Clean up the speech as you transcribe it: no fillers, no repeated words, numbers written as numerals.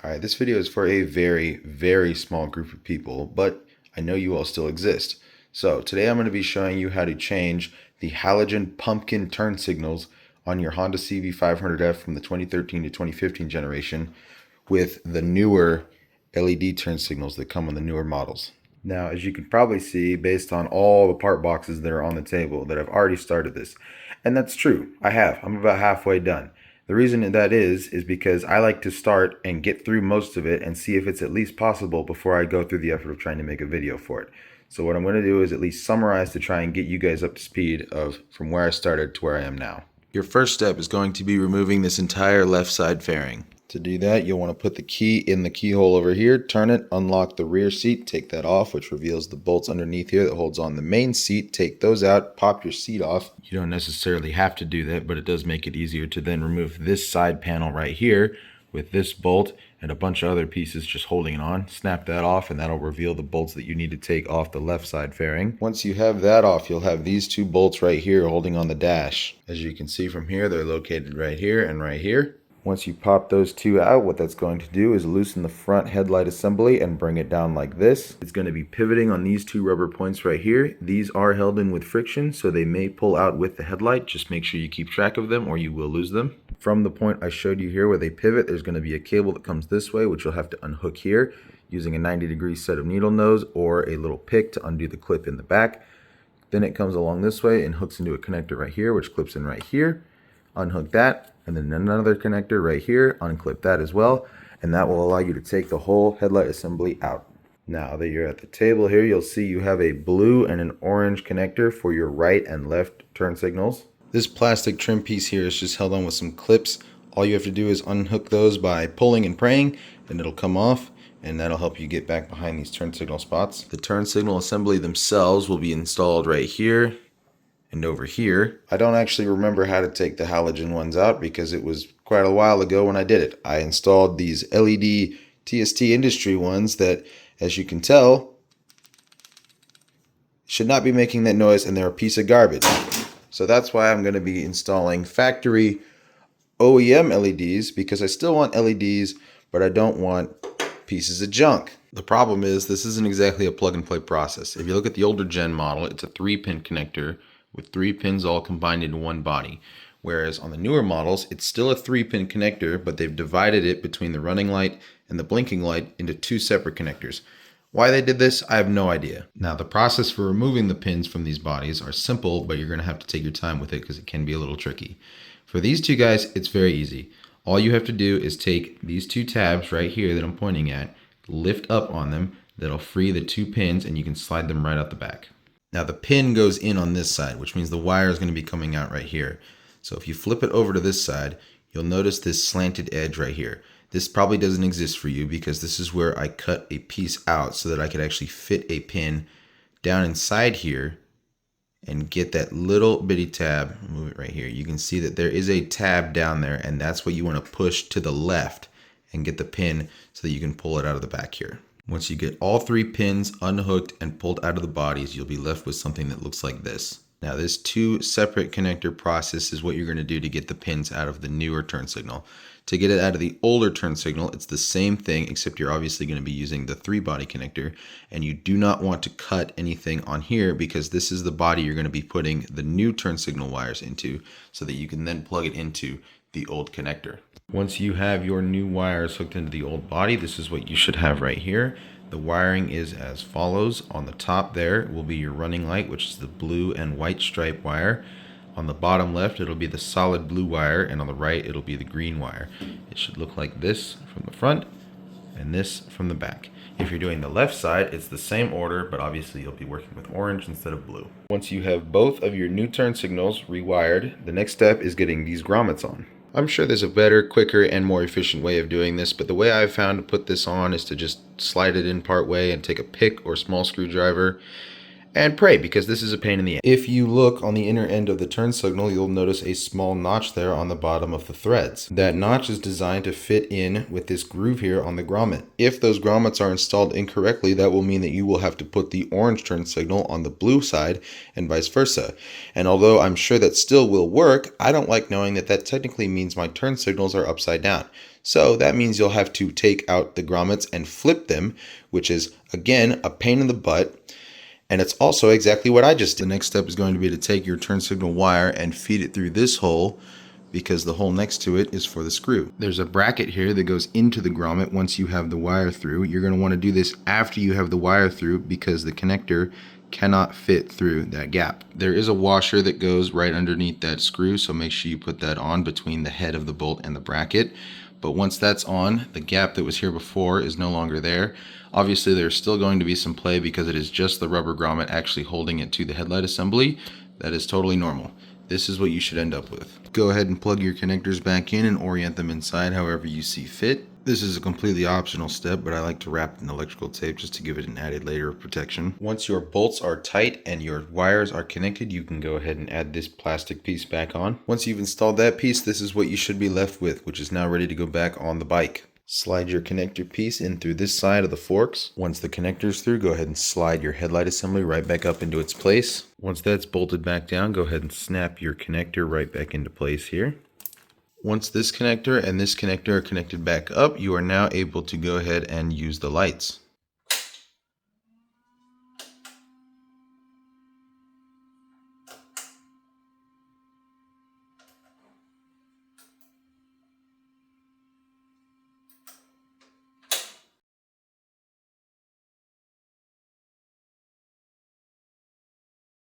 Alright, this video is for a very small group of people, but I know you all still exist. So today I'm going to be showing you how to change the halogen pumpkin turn signals on your Honda CB500F from the 2013 to 2015 generation with the newer LED turn signals that come on the newer models. Now, as you can probably see, based on all the part boxes that are on the table, that I've already started this. And that's true. I have. I'm about halfway done. The reason that is because I like to start and get through most of it and see if it's at least possible before I go through the effort of trying to make a video for it. So what I'm going to do is at least summarize to try and get you guys up to speed of from where I started to where I am now. Your first step is going to be removing this entire left side fairing. To do that, you'll want to put the key in the keyhole over here, turn it, unlock the rear seat, take that off, which reveals the bolts underneath here that holds on the main seat. Take those out, pop your seat off. You don't necessarily have to do that, but it does make it easier to then remove this side panel right here with this bolt and a bunch of other pieces just holding it on. Snap that off and that'll reveal the bolts that you need to take off the left side fairing. Once you have that off, you'll have these two bolts right here holding on the dash. As you can see from here, they're located right here and right here. Once you pop those two out, what that's going to do is loosen the front headlight assembly and bring it down like this. It's going to be pivoting on these two rubber points right here. These are held in with friction, so they may pull out with the headlight. Just make sure you keep track of them or you will lose them. From the point I showed you here where they pivot, there's going to be a cable that comes this way, which you'll have to unhook here using a 90-degree set of needle nose or a little pick to undo the clip in the back. Then it comes along this way and hooks into a connector right here, which clips in right here. Unhook that, and then another connector right here, unclip that as well, and that will allow you to take the whole headlight assembly out. Now that you're at the table here, you'll see you have a blue and an orange connector for your right and left turn signals. This plastic trim piece here is just held on with some clips. All you have to do is unhook those by pulling and praying, and it'll come off, and that'll help you get back behind these turn signal spots. The turn signal assembly themselves will be installed right here and over here. I don't actually remember how to take the halogen ones out because it was quite a while ago when I did it. I installed these LED TST industry ones that, as you can tell, should not be making that noise, and they're a piece of garbage. So that's why I'm going to be installing factory OEM LEDs, because I still want LEDs, but I don't want pieces of junk. The problem is this isn't exactly a plug and play process. If you look at the older gen model, it's a 3-pin connector with 3 pins all combined into one body. Whereas on the newer models, it's still a 3-pin connector, but they've divided it between the running light and the blinking light into 2 separate connectors. Why they did this, I have no idea. Now, the process for removing the pins from these bodies are simple, but you're going to have to take your time with it because it can be a little tricky. For these two guys, it's very easy. All you have to do is take these 2 tabs right here that I'm pointing at, lift up on them, that'll free the 2 pins, and you can slide them right out the back. Now the pin goes in on this side, which means the wire is going to be coming out right here. So if you flip it over to this side, you'll notice this slanted edge right here. This probably doesn't exist for you because this is where I cut a piece out so that I could actually fit a pin down inside here and get that little bitty tab. Move it right here. You can see that there is a tab down there, and that's what you want to push to the left and get the pin so that you can pull it out of the back here. Once you get all 3 pins unhooked and pulled out of the bodies, you'll be left with something that looks like this. Now, this 2 separate connector process is what you're going to do to get the pins out of the newer turn signal. To get it out of the older turn signal, it's the same thing, except you're obviously going to be using the 3-body connector, and you do not want to cut anything on here because this is the body you're going to be putting the new turn signal wires into so that you can then plug it into the old connector. Once you have your new wires hooked into the old body, this is what you should have right here. The wiring is as follows. On the top there will be your running light, which is the blue and white stripe wire. On the bottom left, it'll be the solid blue wire, and on the right, it'll be the green wire. It should look like this from the front and this from the back. If you're doing the left side, it's the same order, but obviously you'll be working with orange instead of blue. Once you have both of your new turn signals rewired, the next step is getting these grommets on. I'm sure there's a better, quicker, and more efficient way of doing this, but the way I've found to put this on is to just slide it in part way and take a pick or small screwdriver and pray, because this is a pain in the ass. If you look on the inner end of the turn signal, you'll notice a small notch there on the bottom of the threads. That notch is designed to fit in with this groove here on the grommet. If those grommets are installed incorrectly, that will mean that you will have to put the orange turn signal on the blue side and vice versa. And although I'm sure that still will work, I don't like knowing that that technically means my turn signals are upside down. So that means you'll have to take out the grommets and flip them, which is, again, a pain in the butt. And it's also exactly what I just did. The next step is going to be to take your turn signal wire and feed it through this hole, because the hole next to it is for the screw. There's a bracket here that goes into the grommet once you have the wire through. You're going to want to do this after you have the wire through, because the connector cannot fit through that gap. There is a washer that goes right underneath that screw, so make sure you put that on between the head of the bolt and the bracket. But once that's on, the gap that was here before is no longer there. Obviously, there's still going to be some play because it is just the rubber grommet actually holding it to the headlight assembly. That is totally normal. This is what you should end up with. Go ahead and plug your connectors back in and orient them inside however you see fit. This is a completely optional step, but I like to wrap it in electrical tape just to give it an added layer of protection. Once your bolts are tight and your wires are connected, you can go ahead and add this plastic piece back on. Once you've installed that piece, this is what you should be left with, which is now ready to go back on the bike. Slide your connector piece in through this side of the forks. Once the connector's through, go ahead and slide your headlight assembly right back up into its place. Once that's bolted back down, go ahead and snap your connector right back into place here. Once this connector and this connector are connected back up, you are now able to go ahead and use the lights.